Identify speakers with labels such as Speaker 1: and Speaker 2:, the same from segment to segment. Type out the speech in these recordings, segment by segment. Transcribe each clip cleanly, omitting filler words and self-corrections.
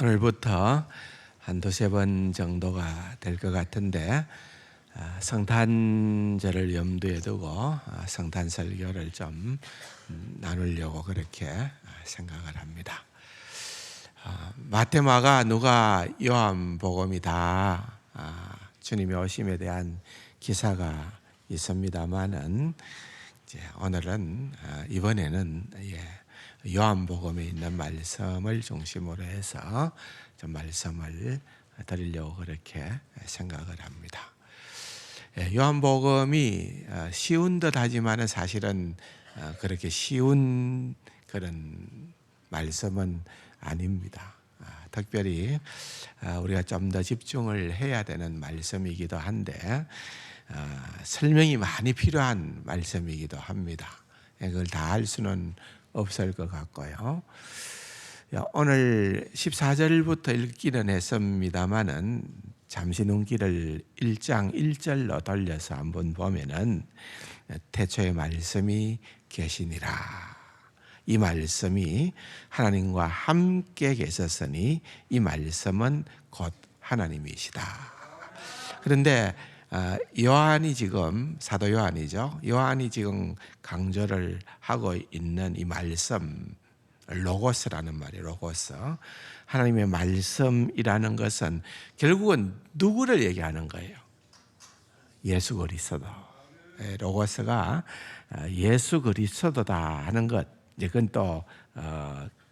Speaker 1: 오늘부터 한 두세 번 정도가 될 것 같은데 성탄절을 염두에 두고 성탄 설교를 좀 나누려고 그렇게 생각을 합니다. 마태, 마가, 누가, 요한복음이 다 주님의 오심에 대한 기사가 있습니다만은 오늘은 이번에는 요한복음에 있는 말씀을 중심으로 해서 좀 말씀을 드리려고 그렇게 생각을 합니다. 요한복음이 쉬운 듯 하지만 사실은 그렇게 쉬운 그런 말씀은 아닙니다. 특별히 우리가 좀 더 집중을 해야 되는 말씀이기도 한데 설명이 많이 필요한 말씀이기도 합니다. 그걸 다 할 수는 없을 것 같고요. 오늘 14절부터 읽기는 했습니다마는 잠시 눈길을 1장 1절로 돌려서 한번 보면은 태초에 말씀이 계시니라. 이 말씀이 하나님과 함께 계셨으니 이 말씀은 곧 하나님이시다. 그런데 요한이 지금 사도 요한이죠. 요한이 지금 강조를 하고 있는 이 말씀, 로고스라는 말이에요. 로고스. 하나님의 말씀이라는 것은 결국은 누구를 얘기하는 거예요? 예수 그리스도. 로고스가 예수 그리스도다 하는 것. 이건 또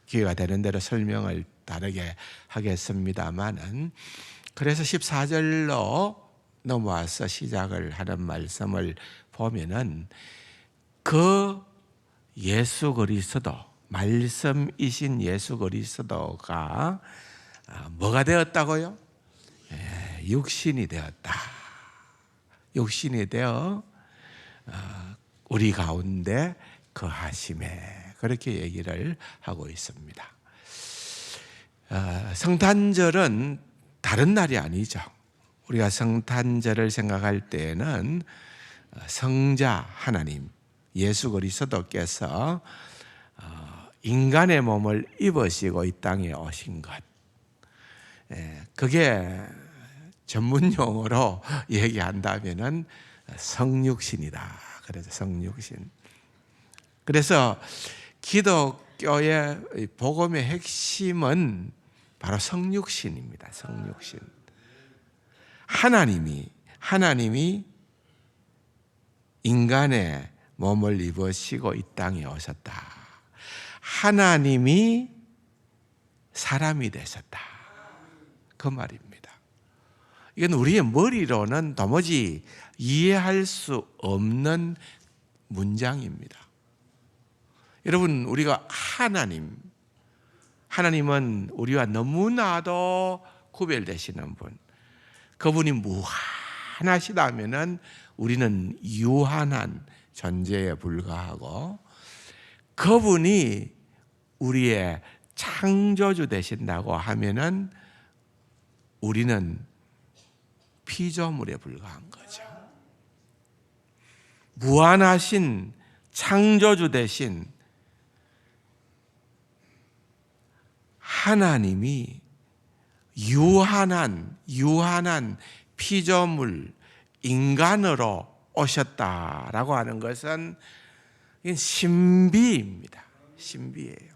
Speaker 1: 기회가 되는 대로 설명을 다르게 하겠습니다만은, 그래서 14절로 넘어와서 시작을 하는 말씀을 보면은 그 예수 그리스도, 말씀이신 예수 그리스도가 뭐가 되었다고요? 육신이 되었다. 육신이 되어 우리 가운데 거하심에, 그렇게 얘기를 하고 있습니다. 성탄절은 다른 날이 아니죠. 우리가 성탄절을 생각할 때에는 성자 하나님 예수 그리스도께서 인간의 몸을 입으시고 이 땅에 오신 것, 그게 전문 용어로 얘기한다면은 성육신이다. 그래서 성육신. 그래서 기독교의 복음의 핵심은 바로 성육신입니다. 성육신. 하나님이 인간의 몸을 입으시고 이 땅에 오셨다. 하나님이 사람이 되셨다. 그 말입니다. 이건 우리의 머리로는 도무지 이해할 수 없는 문장입니다. 여러분, 우리가 하나님은 우리와 너무나도 구별되시는 분, 그분이 무한하시다면은 우리는 유한한 존재에 불과하고, 그분이 우리의 창조주 되신다고 하면은 우리는 피조물에 불과한 거죠. 무한하신 창조주 되신 하나님이 유한한 피조물, 인간으로 오셨다라고 하는 것은 신비입니다. 신비예요.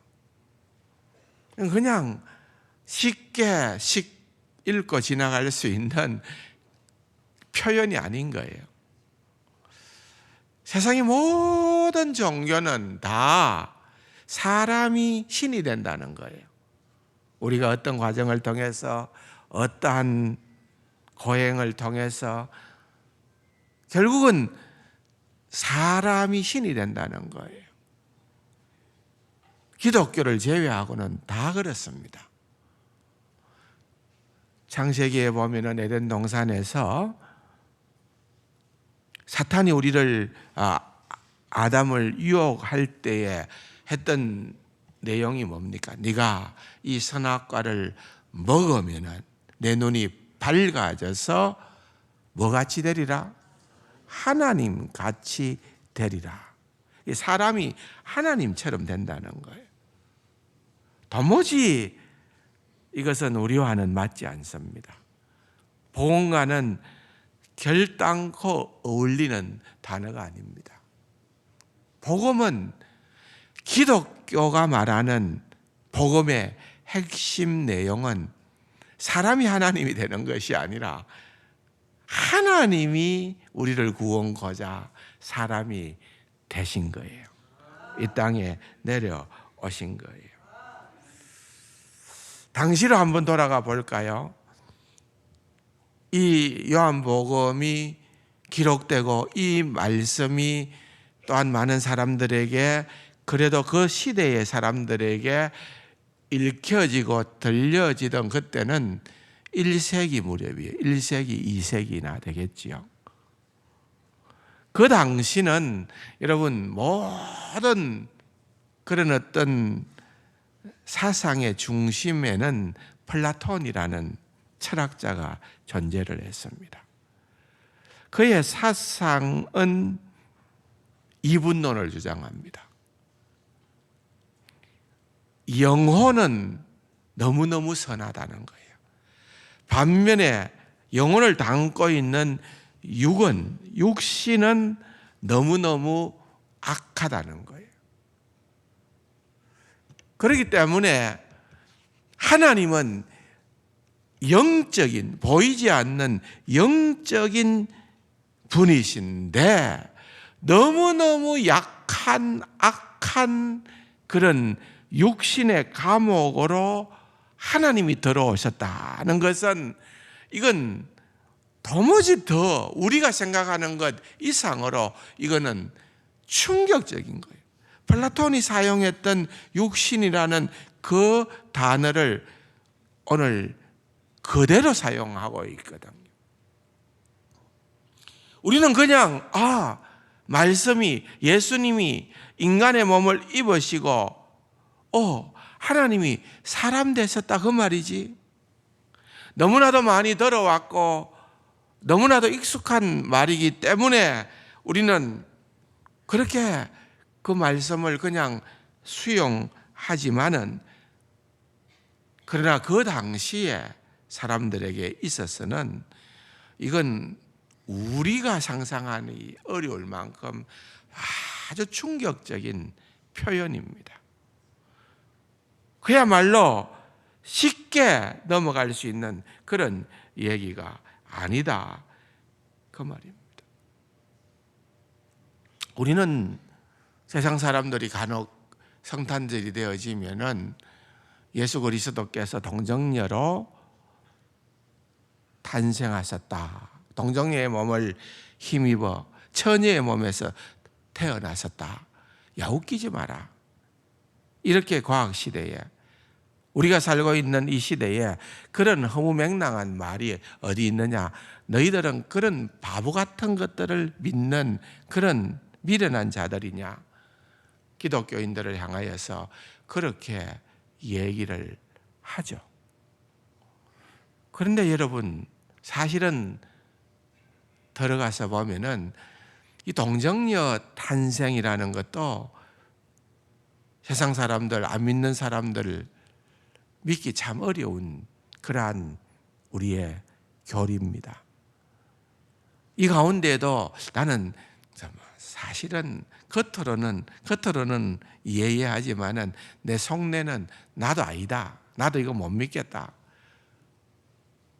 Speaker 1: 그냥 쉽게 읽고 지나갈 수 있는 표현이 아닌 거예요. 세상의 모든 종교는 다 사람이 신이 된다는 거예요. 우리가 어떤 과정을 통해서, 어떠한 고행을 통해서 결국은 사람이 신이 된다는 거예요. 기독교를 제외하고는 다 그렇습니다. 창세기에 보면은 에덴 동산에서 사탄이 우리를 아담을 유혹할 때에 했던 내용이 뭡니까? 네가 이 선악과를 먹으면은 내 눈이 밝아져서 뭐같이 되리라? 하나님 같이 되리라. 사람이 하나님처럼 된다는 거예요. 도무지 이것은 우리와는 맞지 않습니다. 복음과는 결단코 어울리는 단어가 아닙니다. 복음은 기독교가 말하는 복음의 핵심 내용은 사람이 하나님이 되는 것이 아니라 하나님이 우리를 구원코자 사람이 되신 거예요. 이 땅에 내려오신 거예요. 당시로 한번 돌아가 볼까요? 이 요한복음이 기록되고 이 말씀이 또한 많은 사람들에게, 그래도 그 시대의 사람들에게 읽혀지고 들려지던 그때는 1세기 무렵이에요. 1세기, 2세기나 되겠지요. 그 당시는 여러분 모든 그런 어떤 사상의 중심에는 플라톤이라는 철학자가 존재를 했습니다. 그의 사상은 이분론을 주장합니다. 영혼은 너무너무 선하다는 거예요. 반면에 영혼을 담고 있는 육신은 너무너무 악하다는 거예요. 그렇기 때문에 하나님은 영적인, 보이지 않는 영적인 분이신데 너무너무 약한, 악한 그런 육신의 감옥으로 하나님이 들어오셨다는 것은, 이건 도무지 더 우리가 생각하는 것 이상으로 이거는 충격적인 거예요. 플라톤이 사용했던 육신이라는 그 단어를 오늘 그대로 사용하고 있거든요. 우리는 그냥 말씀이, 예수님이 인간의 몸을 입으시고 하나님이 사람 되셨다 그 말이지. 너무나도 많이 들어왔고 너무나도 익숙한 말이기 때문에 우리는 그렇게 그 말씀을 그냥 수용하지만은, 그러나 그 당시에 사람들에게 있어서는 이건 우리가 상상하기 어려울 만큼 아주 충격적인 표현입니다. 그야말로 쉽게 넘어갈 수 있는 그런 얘기가 아니다 그 말입니다. 우리는 세상 사람들이 간혹 성탄절이 되어지면은 예수 그리스도께서 동정녀로 탄생하셨다, 동정녀의 몸을 힘입어 처녀의 몸에서 태어나셨다, 야 웃기지 마라. 이렇게 과학시대에, 우리가 살고 있는 이 시대에 그런 허무맹랑한 말이 어디 있느냐. 너희들은 그런 바보 같은 것들을 믿는 그런 미련한 자들이냐. 기독교인들을 향하여서 그렇게 얘기를 하죠. 그런데 여러분, 사실은 들어가서 보면은 이 동정녀 탄생이라는 것도 세상 사람들, 안 믿는 사람들 믿기 참 어려운 그러한 우리의 교리입니다. 이 가운데에도 나는 사실은 겉으로는 이해하지만은 내 속내는 나도 아니다, 나도 이거 못 믿겠다,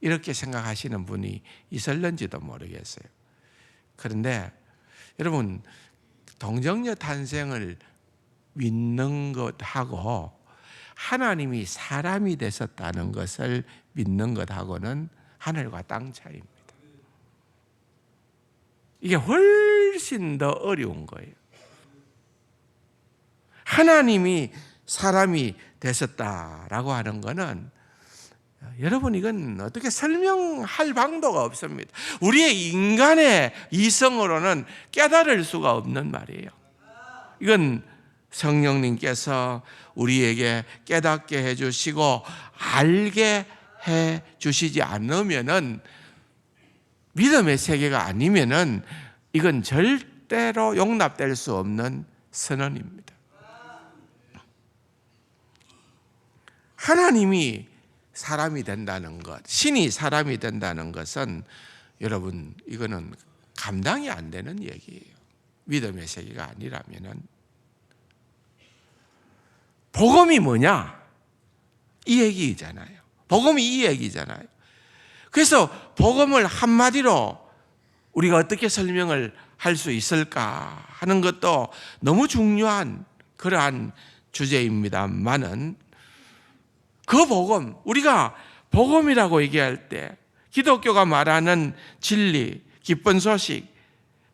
Speaker 1: 이렇게 생각하시는 분이 있을런지도 모르겠어요. 그런데 여러분, 동정녀 탄생을 믿는 것하고 하나님이 사람이 되셨다는 것을 믿는 것하고는 하늘과 땅 차이입니다. 이게 훨씬 더 어려운 거예요. 하나님이 사람이 되셨다라고 하는 것은 여러분, 이건 어떻게 설명할 방도가 없습니다. 우리의 인간의 이성으로는 깨달을 수가 없는 말이에요. 이건 성령님께서 우리에게 깨닫게 해주시고 알게 해주시지 않으면은, 믿음의 세계가 아니면은 이건 절대로 용납될 수 없는 선언입니다. 하나님이 사람이 된다는 것, 신이 사람이 된다는 것은 여러분 이거는 감당이 안 되는 얘기예요. 믿음의 세계가 아니라면은. 복음이 뭐냐? 이 얘기잖아요. 복음이 이 얘기잖아요. 그래서 복음을 한마디로 우리가 어떻게 설명을 할 수 있을까 하는 것도 너무 중요한 그러한 주제입니다만은, 그 복음, 우리가 복음이라고 얘기할 때 기독교가 말하는 진리, 기쁜 소식,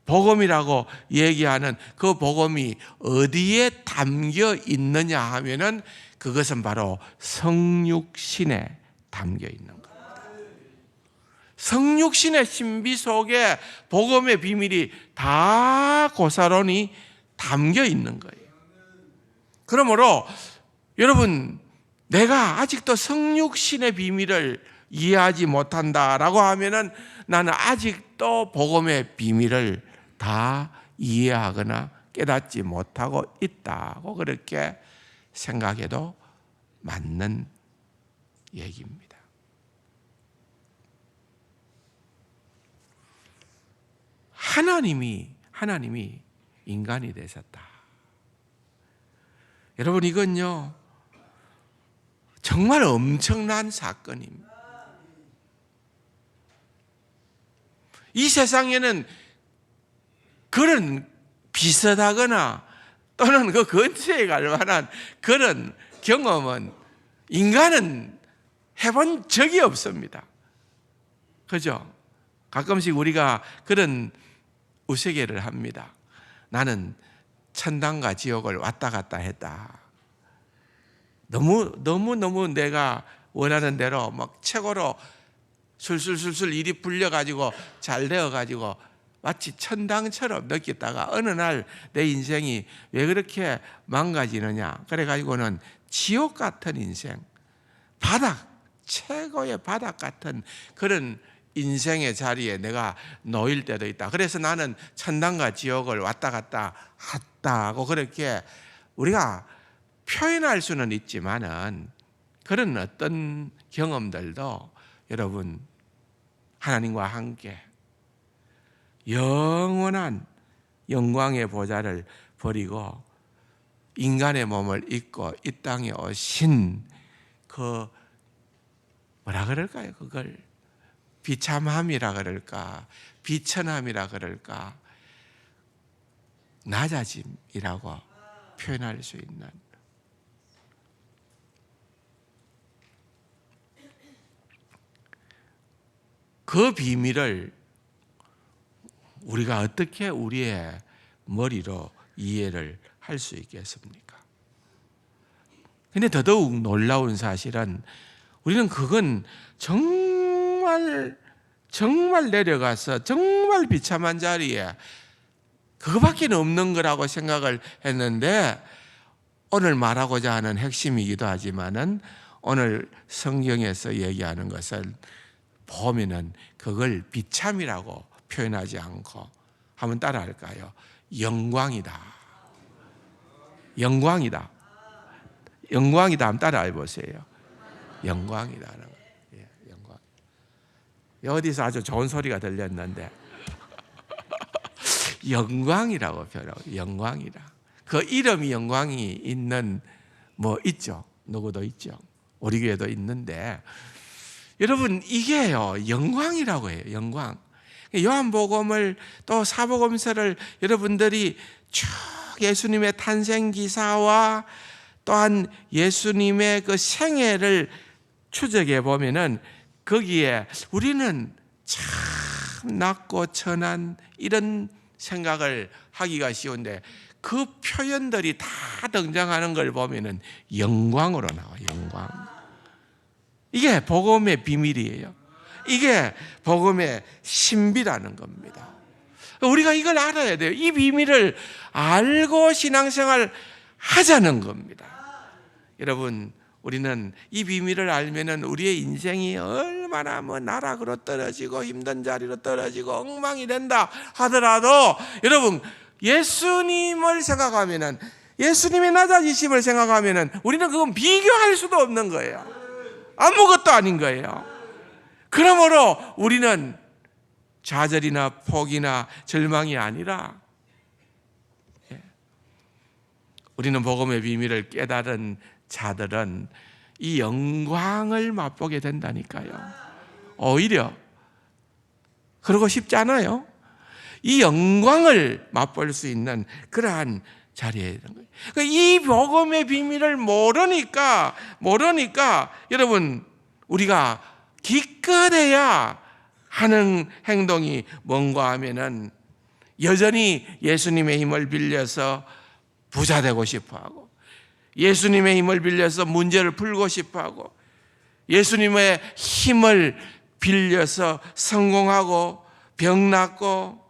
Speaker 1: 복음이라고 얘기하는 그 복음이 어디에 담겨 있느냐 하면은 그것은 바로 성육신에 담겨 있는 겁니다. 성육신의 신비 속에 복음의 비밀이 다 고사론이 담겨 있는 거예요. 그러므로 여러분, 내가 아직도 성육신의 비밀을 이해하지 못한다라고 하면은 나는 아직도 복음의 비밀을 다 이해하거나 깨닫지 못하고 있다고 그렇게 생각해도 맞는 얘기입니다. 하나님이 인간이 되셨다. 여러분, 이건요 정말 엄청난 사건입니다. 이 세상에는 그런 비슷하거나 또는 그 근처에 갈 만한 그런 경험은 인간은 해본 적이 없습니다. 그죠? 가끔씩 우리가 그런 우스개를 합니다. 나는 천당과 지옥을 왔다 갔다 했다. 너무 내가 원하는 대로 막 최고로 술술술술 일이 풀려가지고 잘 되어가지고 마치 천당처럼 느꼈다가 어느 날 내 인생이 왜 그렇게 망가지느냐, 그래가지고는 지옥 같은 인생, 최고의 바닥 같은 그런 인생의 자리에 내가 놓일 때도 있다. 그래서 나는 천당과 지옥을 왔다 갔다 했다고 그렇게 우리가 표현할 수는 있지만은, 그런 어떤 경험들도 여러분 하나님과 함께 영원한 영광의 보좌를 버리고 인간의 몸을 입고 이 땅에 오신 그 뭐라 그럴까요? 그걸 비참함이라 그럴까, 비천함이라 그럴까, 낮아짐이라고 표현할 수 있는, 그 비밀을 우리가 어떻게 우리의 머리로 이해를 할 수 있겠습니까? 근데 더더욱 놀라운 사실은 우리는 그건 정말 내려가서 정말 비참한 자리에 그거밖에 없는 거라고 생각을 했는데, 오늘 말하고자 하는 핵심이기도 하지만은 오늘 성경에서 얘기하는 것은 보면은 그걸 비참이라고 표현하지 않고, 한번 따라 할까요? 영광이다. 영광이다. 영광이다. 한번 따라 해보세요. 영광이다. 예, 영광. 어디서 아주 좋은 소리가 들렸는데 영광이라고 표현하고, 영광이다. 그 이름이 영광이 있는 뭐 있죠. 누구도 있죠. 우리 교회도 있는데, 여러분 이게요 영광이라고 해요. 영광. 요한복음을 또 사복음서를 여러분들이 쭉 예수님의 탄생 기사와 또한 예수님의 그 생애를 추적해 보면은 거기에 우리는 참 낮고 천한 이런 생각을 하기가 쉬운데, 그 표현들이 다 등장하는 걸 보면은 영광으로 나와요. 영광. 이게 복음의 비밀이에요. 이게 복음의 신비라는 겁니다. 우리가 이걸 알아야 돼요. 이 비밀을 알고 신앙생활 하자는 겁니다. 여러분, 우리는 이 비밀을 알면은 우리의 인생이 얼마나 뭐 나락으로 떨어지고 힘든 자리로 떨어지고 엉망이 된다 하더라도, 여러분 예수님을 생각하면은, 예수님의 낮아지심을 생각하면은 우리는 그건 비교할 수도 없는 거예요. 아무것도 아무것도 아닌 거예요. 그러므로 우리는 좌절이나 포기나 절망이 아니라 우리는 복음의 비밀을 깨달은 자들은 이 영광을 맛보게 된다니까요. 오히려 그러고 싶지 않아요? 이 영광을 맛볼 수 있는 그러한 자리에 있는 거예요. 그러니까 이 복음의 비밀을 모르니까 여러분 우리가 기껏해야 하는 행동이 뭔가 하면은 여전히 예수님의 힘을 빌려서 부자 되고 싶어하고, 예수님의 힘을 빌려서 문제를 풀고 싶어하고, 예수님의 힘을 빌려서 성공하고 병 낫고,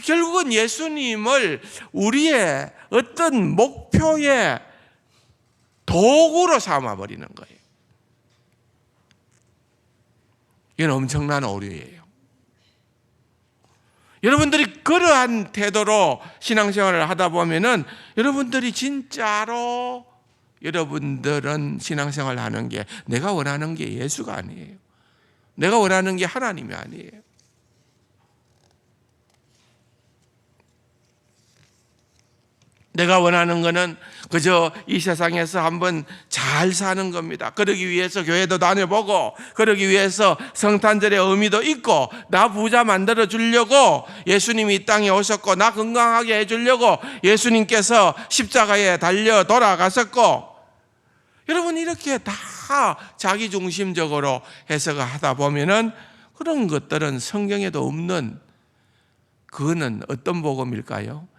Speaker 1: 결국은 예수님을 우리의 어떤 목표의 도구로 삼아버리는 거예요. 이건 엄청난 오류예요. 여러분들이 그러한 태도로 신앙생활을 하다 보면은 여러분들이 진짜로 여러분들은 신앙생활을 하는 게 내가 원하는 게 예수가 아니에요. 내가 원하는 게 하나님이 아니에요. 내가 원하는 거는 그저 이 세상에서 한번 잘 사는 겁니다. 그러기 위해서 교회도 다녀보고, 그러기 위해서 성탄절의 의미도 있고, 나 부자 만들어 주려고 예수님이 이 땅에 오셨고, 나 건강하게 해주려고 예수님께서 십자가에 달려 돌아가셨고, 여러분 이렇게 다 자기중심적으로 해석을 하다 보면은 그런 것들은 성경에도 없는, 그거는 어떤 복음일까요?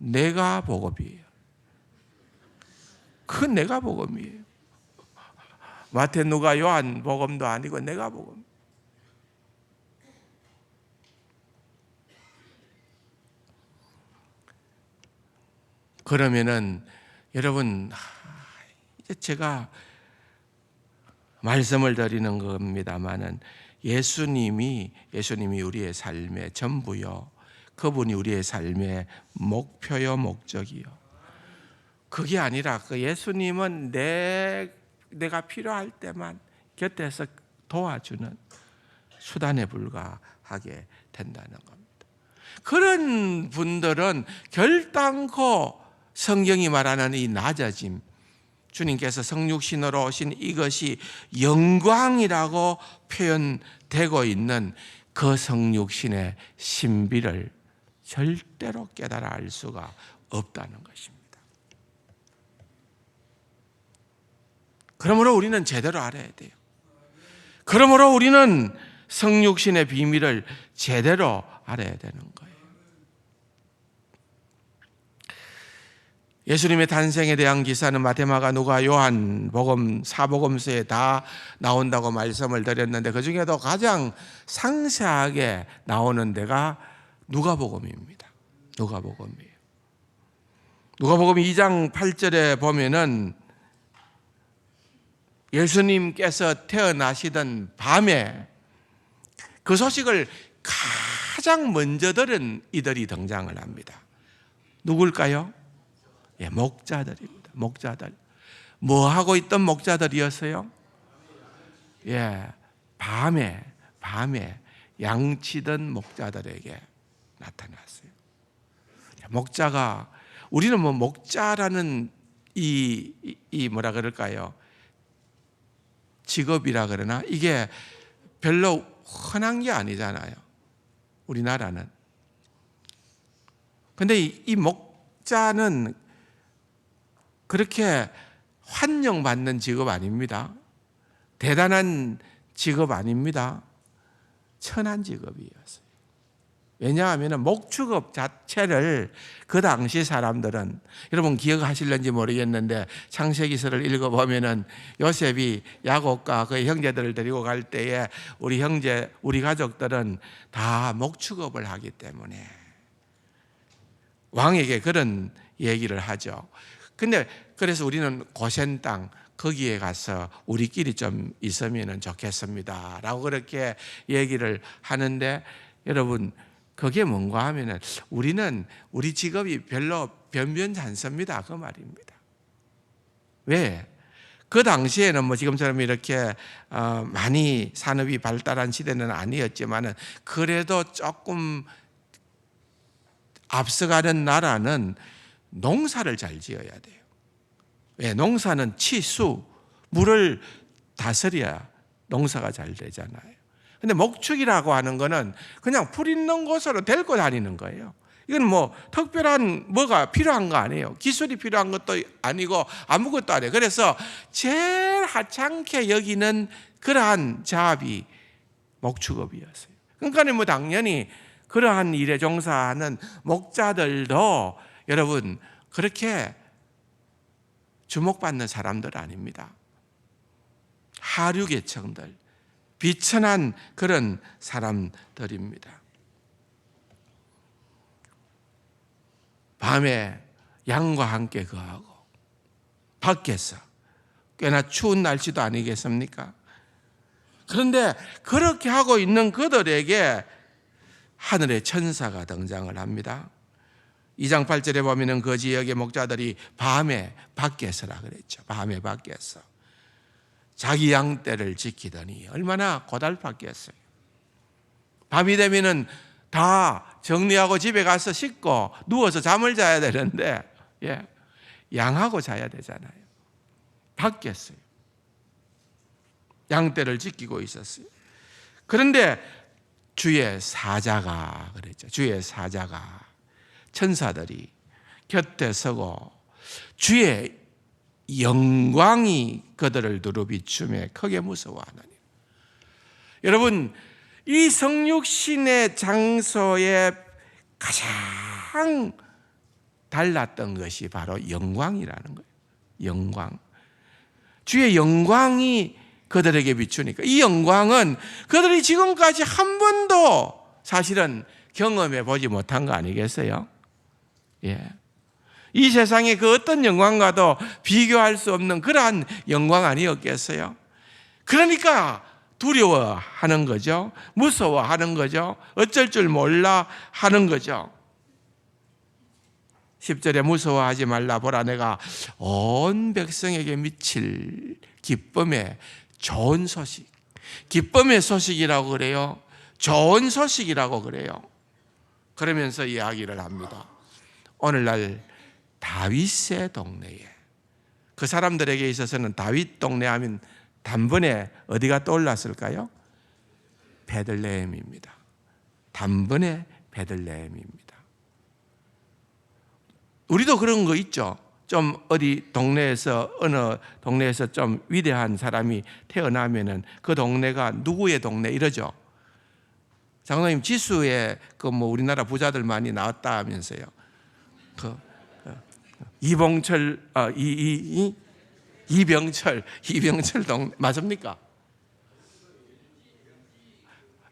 Speaker 1: 내가 복음이에요. 그 내가 복음이에요. 마태, 누가, 요한 복음도 아니고 내가 복음. 그러면은 여러분, 이제 제가 말씀을 드리는 겁니다만은 예수님이 우리의 삶의 전부요. 그분이 우리의 삶의 목표요, 목적이요. 그게 아니라 그 예수님은 내가 필요할 때만 곁에서 도와주는 수단에 불과하게 된다는 겁니다. 그런 분들은 결단코 성경이 말하는 이 낮아짐, 주님께서 성육신으로 오신 이것이 영광이라고 표현되고 있는 그 성육신의 신비를 절대로 깨달아 알 수가 없다는 것입니다. 그러므로 우리는 제대로 알아야 돼요. 그러므로 우리는 성육신의 비밀을 제대로 알아야 되는 거예요. 예수님의 탄생에 대한 기사는 마태마가, 누가, 요한 복음, 사복음서에 다 나온다고 말씀을 드렸는데, 그 중에도 가장 상세하게 나오는 데가 누가복음입니다. 누가복음이에요. 누가복음 2장 8절에 보면은 예수님께서 태어나시던 밤에 그 소식을 가장 먼저 들은 이들이 등장을 합니다. 누굴까요? 예, 목자들입니다. 목자들. 뭐 하고 있던 목자들이었어요? 예, 밤에 양치던 목자들에게 나타났어요. 목자가, 우리는 뭐 목자라는 이 뭐라 그럴까요? 직업이라 그러나 이게 별로 흔한 게 아니잖아요. 우리나라는. 근데 이 목자는 그렇게 환영받는 직업 아닙니다. 대단한 직업 아닙니다. 천한 직업이었어요. 왜냐하면 목축업 자체를 그 당시 사람들은, 여러분 기억하실는지 모르겠는데 창세기서를 읽어보면은 요셉이 야곱과 그의 형제들을 데리고 갈 때에 우리 가족들은 다 목축업을 하기 때문에 왕에게 그런 얘기를 하죠. 근데 그래서 우리는 고센 땅 거기에 가서 우리끼리 좀 있으면 좋겠습니다 라고 그렇게 얘기를 하는데, 여러분 그게 뭔가 하면은 우리는 우리 직업이 별로 변변찮습니다 그 말입니다. 왜? 그 당시에는 뭐 지금처럼 이렇게 많이 산업이 발달한 시대는 아니었지만은 그래도 조금 앞서가는 나라는 농사를 잘 지어야 돼요. 왜? 농사는 치수, 물을 다스려야 농사가 잘 되잖아요. 근데 목축이라고 하는 거는 그냥 풀 있는 곳으로 데리고 다니는 거예요. 이건 뭐 특별한 뭐가 필요한 거 아니에요. 기술이 필요한 것도 아니고 아무것도 아니에요. 그래서 제일 하찮게 여기는 그러한 작업이 목축업이었어요. 그러니까 뭐 당연히 그러한 일에 종사하는 목자들도 여러분 그렇게 주목받는 사람들 아닙니다. 하류계층들, 비천한 그런 사람들입니다. 밤에 양과 함께 거하고 밖에서 꽤나 추운 날씨도 아니겠습니까? 그런데 그렇게 하고 있는 그들에게 하늘의 천사가 등장을 합니다. 2장 8절에 보면 그 지역의 목자들이 밤에 밖에서라 그랬죠. 밤에 밖에서 자기 양떼를 지키더니 얼마나 고달팠겠어요. 밤이 되면은 다 정리하고 집에 가서 씻고 누워서 잠을 자야 되는데 양하고 자야 되잖아요. 밖에서요. 양떼를 지키고 있었어요. 그런데 주의 사자가 그랬죠. 주의 사자가 천사들이 곁에 서고 주의 영광이 그들을 두루비추며 크게 무서워하느니. 여러분, 이 성육신의 장소에 가장 달랐던 것이 바로 영광이라는 거예요. 영광. 주의 영광이 그들에게 비추니까 이 영광은 그들이 지금까지 한 번도 사실은 경험해 보지 못한 거 아니겠어요? 이 세상의 그 어떤 영광과도 비교할 수 없는 그러한 영광 아니었겠어요? 그러니까 두려워하는 거죠. 무서워하는 거죠. 어쩔 줄 몰라 하는 거죠. 10절에 무서워하지 말라. 보라, 내가 온 백성에게 미칠 기쁨의 좋은 소식. 기쁨의 소식이라고 그래요. 좋은 소식이라고 그래요. 그러면서 이야기를 합니다. 오늘날 다윗의 동네에, 그 사람들에게 있어서는 다윗 동네 하면 단번에 어디가 떠올랐을까요? 베들레헴입니다. 단번에 베들레헴입니다. 우리도 그런 거 있죠. 좀 어디 동네에서 어느 동네에서 좀 위대한 사람이 태어나면은 그 동네가 누구의 동네 이러죠. 장로님 지수에 그 뭐 우리나라 부자들 많이 나왔다 하면서요. 이병철 동네 맞습니까?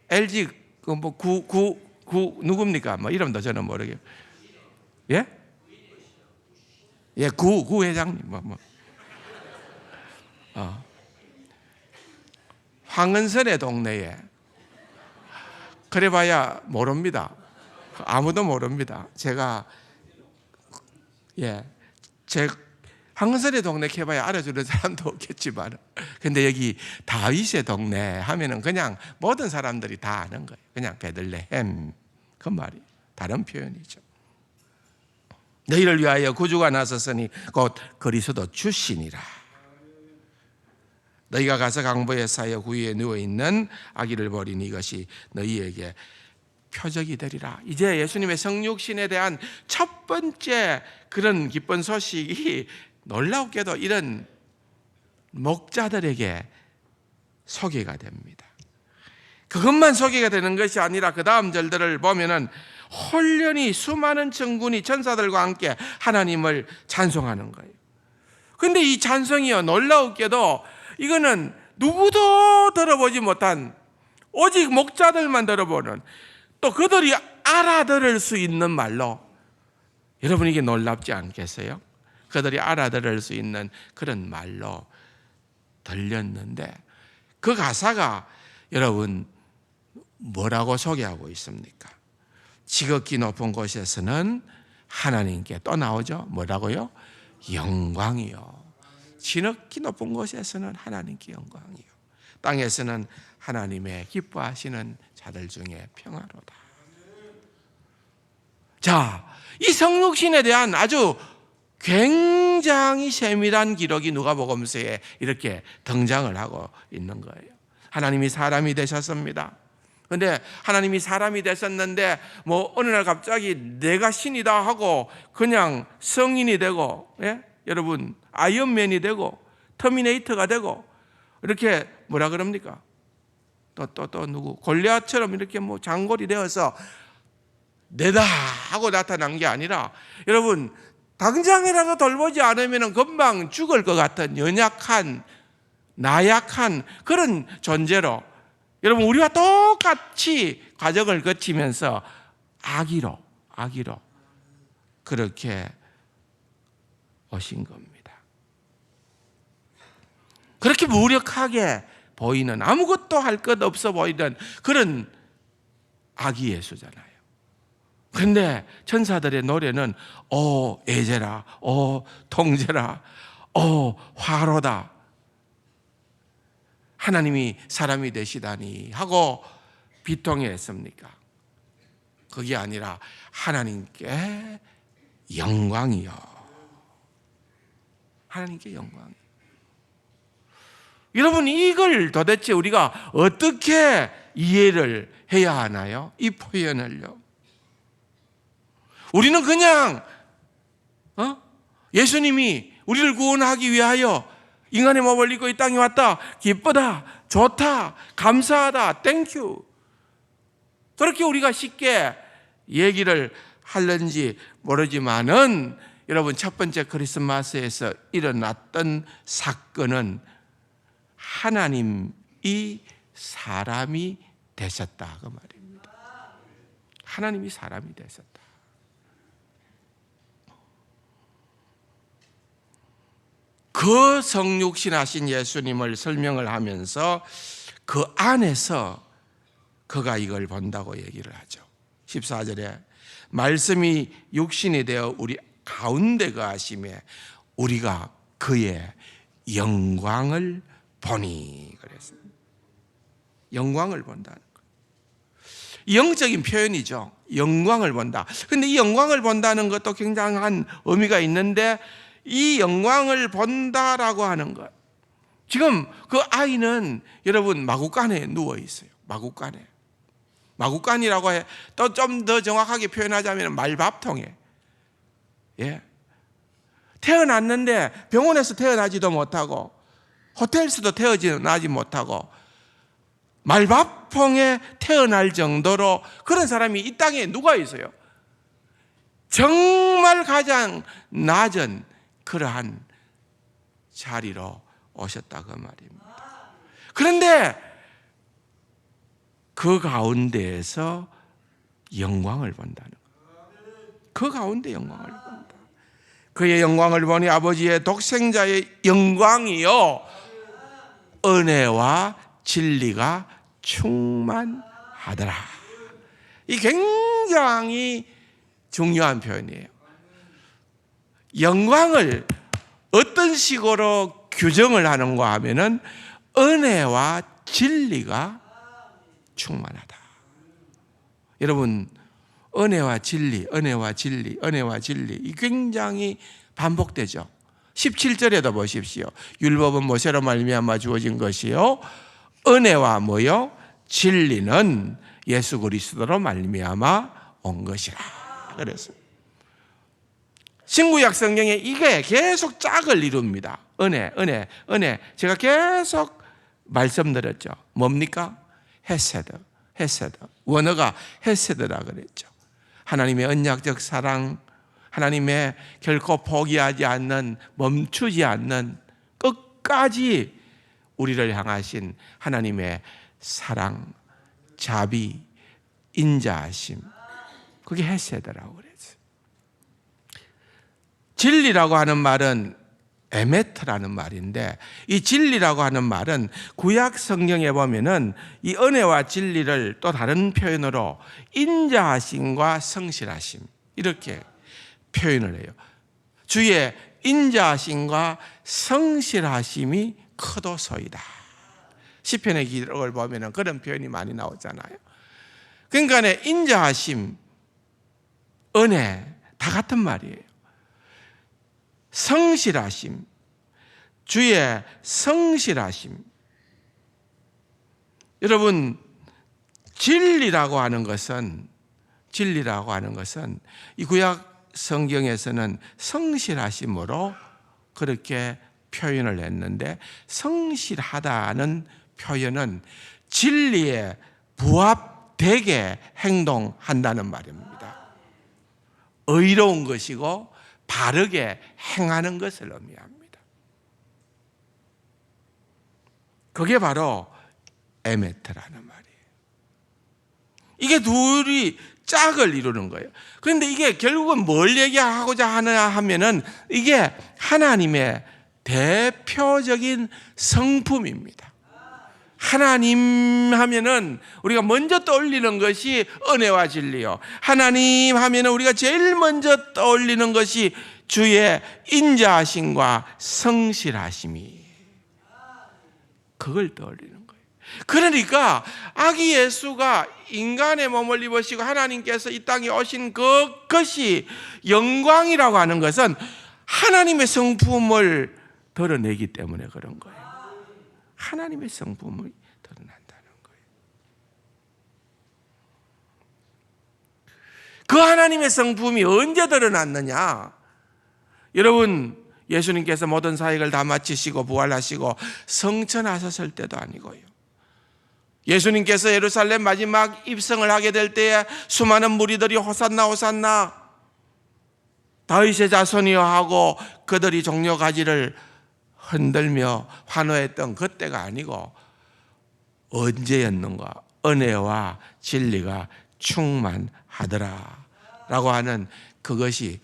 Speaker 1: LG 그 뭐 구 누굽니까? 뭐 이름도 저는 모르겠어요. 예? 구 회장님 황은선의 동네에 그래봐야 모릅니다. 아무도 모릅니다. 제가 제 황은선의 동네 해봐야 알아주는 사람도 없겠지만, 근데 여기 다윗의 동네 하면은 그냥 모든 사람들이 다 아는 거예요. 그냥 베들레헴 그 말이 다른 표현이죠. 너희를 위하여 구주가 나섰으니 곧 그리스도 주시니라. 너희가 가서 강보에 쌓여 구유에 누워있는 아기를 버리니 이것이 너희에게 표적이 되리라. 이제 예수님의 성육신에 대한 첫 번째 그런 기쁜 소식이 놀랍게도 이런 목자들에게 소개가 됩니다. 그것만 소개가 되는 것이 아니라 그 다음 절들을 보면은 홀련히 수많은 천군이 천사들과 함께 하나님을 찬송하는 거예요. 근데 이 찬송이요, 놀라웠게도 이거는 누구도 들어보지 못한, 오직 목자들만 들어보는, 또 그들이 알아들을 수 있는 말로, 여러분 이게 놀랍지 않겠어요? 그들이 알아들을 수 있는 그런 말로 들렸는데 그 가사가 여러분 뭐라고 소개하고 있습니까? 지극히 높은 곳에서는 하나님께 또 나오죠. 뭐라고요? 영광이요. 지극히 높은 곳에서는 하나님께 영광이요, 땅에서는 하나님의 기뻐하시는 자들 중에 평화로다. 자, 이 성육신에 대한 아주 굉장히 세밀한 기록이 누가복음서에 이렇게 등장을 하고 있는 거예요. 하나님이 사람이 되셨습니다. 그런데 하나님이 사람이 되셨는데 뭐 어느 날 갑자기 내가 신이다 하고 그냥 성인이 되고, 예? 여러분 아이언맨이 되고 터미네이터가 되고 이렇게 뭐라 그럽니까? 또 누구 골리앗처럼 이렇게 뭐 장골이 되어서 내다 하고 나타난 게 아니라, 여러분 당장이라도 돌보지 않으면 금방 죽을 것 같은 연약한 나약한 그런 존재로, 여러분 우리와 똑같이 과정을 거치면서 아기로 그렇게 오신 겁니다. 그렇게 무력하게 보이는, 아무것도 할 것 없어 보이는 그런 아기 예수잖아요. 그런데 천사들의 노래는 오 애제라, 오 통제라, 오 화로다, 하나님이 사람이 되시다니 하고 비통해했습니까? 그게 아니라 하나님께 영광이요, 하나님께 영광이요. 여러분 이걸 도대체 우리가 어떻게 이해를 해야 하나요? 이 표현을요. 우리는 그냥 예수님이 우리를 구원하기 위하여 인간의 몸을 입고 이 땅에 왔다, 기쁘다, 좋다, 감사하다, 땡큐, 그렇게 우리가 쉽게 얘기를 하는지 모르지만은, 여러분 첫 번째 크리스마스에서 일어났던 사건은 하나님이 사람이 되셨다 그 말입니다. 하나님이 사람이 되셨다. 그 성육신하신 예수님을 설명을 하면서 그 안에서 그가 이걸 본다고 얘기를 하죠. 14절에 말씀이 육신이 되어 우리 가운데 거하심에 우리가 그의 영광을 보니 그랬습니다. 영광을 본다는 거, 영적인 표현이죠. 영광을 본다. 그런데 이 영광을 본다는 것도 굉장한 의미가 있는데, 이 영광을 본다라고 하는 것, 지금 그 아이는 여러분 마구간에 누워 있어요. 마구간이라고 해. 또 좀 더 정확하게 표현하자면 말밥통에, 예, 태어났는데 병원에서 태어나지도 못하고 호텔에서도 태어나지 못하고 말밥통에 태어날 정도로 그런 사람이 이 땅에 누가 있어요? 정말 가장 낮은 그러한 자리로 오셨다 그 말입니다. 그런데 그 가운데에서 영광을 본다는 거예요. 그 가운데 영광을 본다. 그의 영광을 보니 아버지의 독생자의 영광이요 은혜와 진리가 충만하더라. 이 굉장히 중요한 표현이에요. 영광을 어떤 식으로 규정을 하는가 하면은 은혜와 진리가 충만하다. 여러분 은혜와 진리 이 굉장히 반복되죠. 17절에도 보십시오. 율법은 모세로 말미암아 주어진 것이요 은혜와 뭐요? 진리는 예수 그리스도로 말미암아 온 것이라 그랬어요. 신구약 성경에 이게 계속 짝을 이룹니다. 은혜. 제가 계속 말씀드렸죠. 뭡니까? 헤세드. 원어가 헤세드라 그랬죠. 하나님의 언약적 사랑, 하나님의 결코 포기하지 않는, 멈추지 않는, 끝까지 우리를 향하신 하나님의 사랑, 자비, 인자하심, 그게 헤세드라고 그랬어요. 진리라고 하는 말은 에메트라는 말인데, 이 진리라고 하는 말은 구약 성경에 보면은 이 은혜와 진리를 또 다른 표현으로 인자하심과 성실하심 이렇게 표현을 해요. 주의 인자하심과 성실하심이 크도소이다. 시편의 기록을 보면 그런 표현이 많이 나오잖아요. 그러니까 인자하심, 은혜 다 같은 말이에요. 성실하심, 주의 성실하심. 여러분, 진리라고 하는 것은 이 구약 성경에서는 성실하심으로 그렇게 표현을 했는데, 성실하다는 표현은 진리에 부합되게 행동한다는 말입니다. 의로운 것이고 바르게 행하는 것을 의미합니다. 그게 바로 에메트라는 말이에요. 이게 둘이 짝을 이루는 거예요. 그런데 이게 결국은 뭘 얘기하고자 하느냐 하면은 이게 하나님의 대표적인 성품입니다. 하나님 하면은 우리가 먼저 떠올리는 것이 은혜와 진리요. 하나님 하면은 우리가 제일 먼저 떠올리는 것이 주의 인자하심과 성실하심이, 그걸 떠올리는 거예요. 그러니까 아기 예수가 인간의 몸을 입으시고 하나님께서 이 땅에 오신 그것이 영광이라고 하는 것은 하나님의 성품을 드러내기 때문에 그런 거예요. 하나님의 성품을 드러난다는 거예요. 그 하나님의 성품이 언제 드러났느냐? 여러분, 예수님께서 모든 사역을 다 마치시고 부활하시고 성천하셨을 때도 아니고요. 예수님께서 예루살렘 마지막 입성을 하게 될 때에 수많은 무리들이 호산나 호산나 다윗의 자손이여 하고 그들이 종려 가지를 흔들며 환호했던 그때가 아니고, 언제였는가? 은혜와 진리가 충만하더라 라고 하는 그것이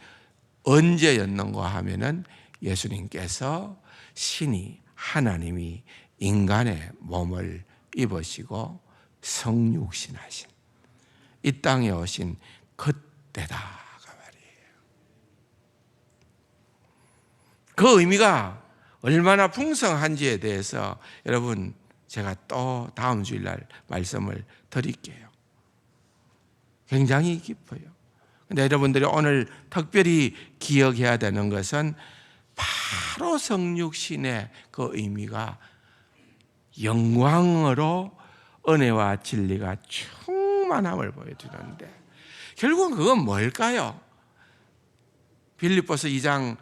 Speaker 1: 언제였는가 하면은 예수님께서 신이, 하나님이 인간의 몸을 입으시고 성육신하신, 이 땅에 오신 그때다가 말이에요. 그 의미가 얼마나 풍성한지에 대해서 여러분, 제가 또 다음 주일날 말씀을 드릴게요. 굉장히 깊어요. 근데 여러분들이 오늘 특별히 기억해야 되는 것은 바로 성육신의 그 의미가 영광으로 은혜와 진리가 충만함을 보여주는데, 결국은 그건 뭘까요? 빌립보서 2장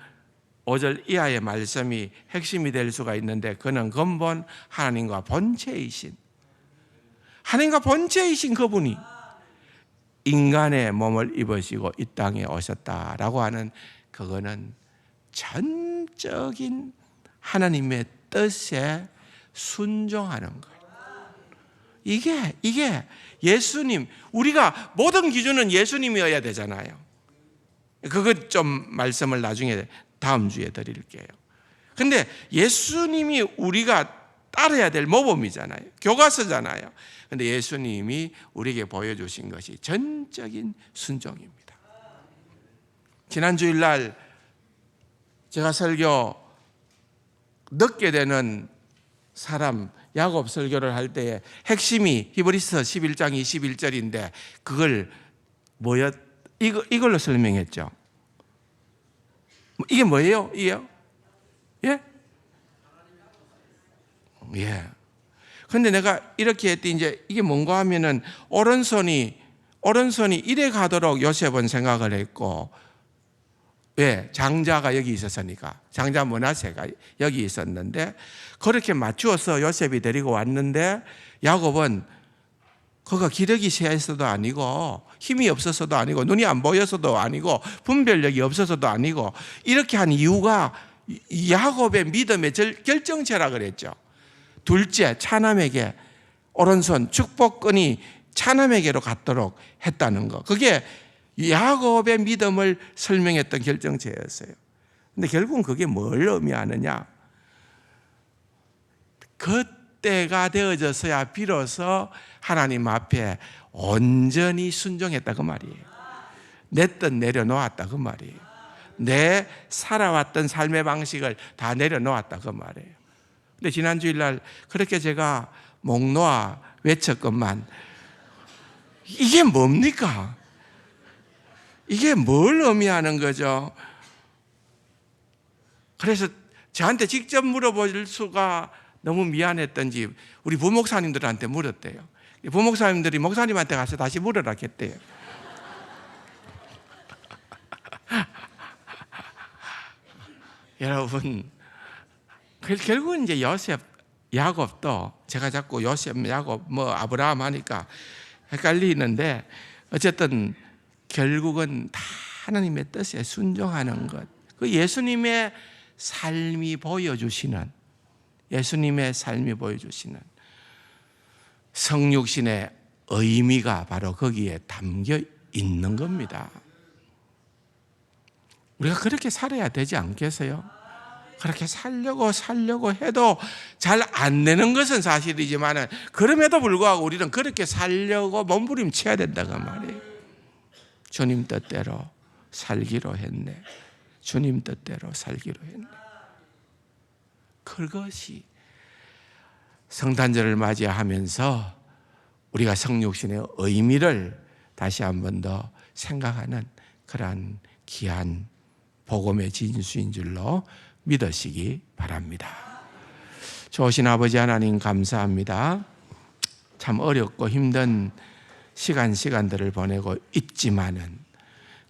Speaker 1: 5절 이하의 말씀이 핵심이 될 수가 있는데, 그는 근본 하나님과 본체이신, 하나님과 본체이신 그분이 인간의 몸을 입으시고 이 땅에 오셨다라고 하는, 그거는 전적인 하나님의 뜻에 순종하는 거예요. 이게 예수님, 우리가 모든 기준은 예수님이어야 되잖아요. 그것 좀 말씀을 나중에 다음 주에 드릴게요. 근데 예수님이 우리가 따라야 될 모범이잖아요. 교과서잖아요. 근데 예수님이 우리에게 보여주신 것이 전적인 순종입니다. 지난 주일날 제가 설교 늦게 되는 사람 야곱 설교를 할 때에 핵심이 히브리서 11장 21절인데 그걸 이걸로 설명했죠. 이게 뭐예요? 이게요? 예? 예. 근데 내가 이렇게 했더니 이제 이게 뭔가 하면은 오른손이 이래 가도록 요셉은 생각을 했고, 왜? 장자가 여기 있었으니까. 장자 므낫세가 여기 있었는데 그렇게 맞추어서 요셉이 데리고 왔는데, 야곱은 그가 기력이 쇠해서도 아니고 힘이 없어서도 아니고 눈이 안 보여서도 아니고 분별력이 없어서도 아니고, 이렇게 한 이유가 야곱의 믿음의 결정체라 그랬죠. 둘째, 차남에게 오른손 축복권이 차남에게로 갔도록 했다는 거, 그게 야곱의 믿음을 설명했던 결정체였어요. 근데 결국은 그게 뭘 의미하느냐? 그때가 되어져서야 비로소 하나님 앞에 온전히 순종했다 그 말이에요. 내 뜻 내려놓았다 그 말이에요. 내 살아왔던 삶의 방식을 다 내려놓았다 그 말이에요. 근데 지난 주일날 그렇게 제가 목 놓아 외쳤건만 이게 뭡니까? 이게 뭘 의미하는 거죠? 그래서 저한테 직접 물어볼 수가 너무 미안했던지 우리 부목사님들한테 물었대요. 부목사님들이 목사님한테 가서 다시 물으라 했대요. 여러분, 결국은 이제 요셉, 야곱도 제가 자꾸 요셉, 야곱, 아브라함 하니까 헷갈리는데 어쨌든 결국은 다 하나님의 뜻에 순종하는 것. 그 예수님의 삶이 보여주시는 성육신의 의미가 바로 거기에 담겨 있는 겁니다. 우리가 그렇게 살아야 되지 않겠어요? 그렇게 살려고 해도 잘 안 되는 것은 사실이지만 그럼에도 불구하고 우리는 그렇게 살려고 몸부림쳐야 된다고 말이에요. 주님 뜻대로 살기로 했네. 주님 뜻대로 살기로 했네. 그것이 성탄절을 맞이하면서 우리가 성육신의 의미를 다시 한 번 더 생각하는 그러한 귀한 복음의 진수인 줄로 믿으시기 바랍니다. 좋으신 아버지 하나님 감사합니다. 참 어렵고 힘든 시간들을 보내고 있지만은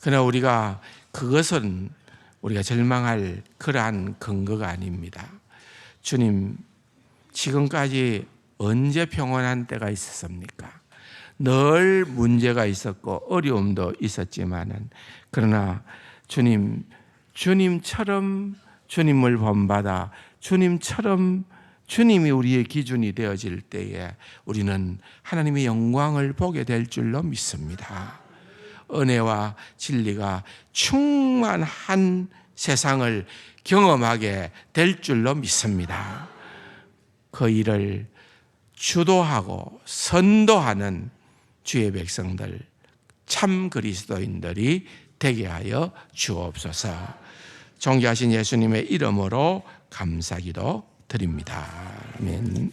Speaker 1: 그러나 우리가 그것은 우리가 절망할 그러한 근거가 아닙니다. 주님, 지금까지 언제 평온한 때가 있었습니까? 늘 문제가 있었고 어려움도 있었지만은 그러나 주님처럼 주님을 본받아 주님처럼 주님이 우리의 기준이 되어질 때에 우리는 하나님의 영광을 보게 될 줄로 믿습니다. 은혜와 진리가 충만한 세상을 경험하게 될 줄로 믿습니다. 그 일을 주도하고 선도하는 주의 백성들, 참 그리스도인들이 되게 하여 주옵소서. 존귀하신 예수님의 이름으로 감사기도 드립니다. 아멘.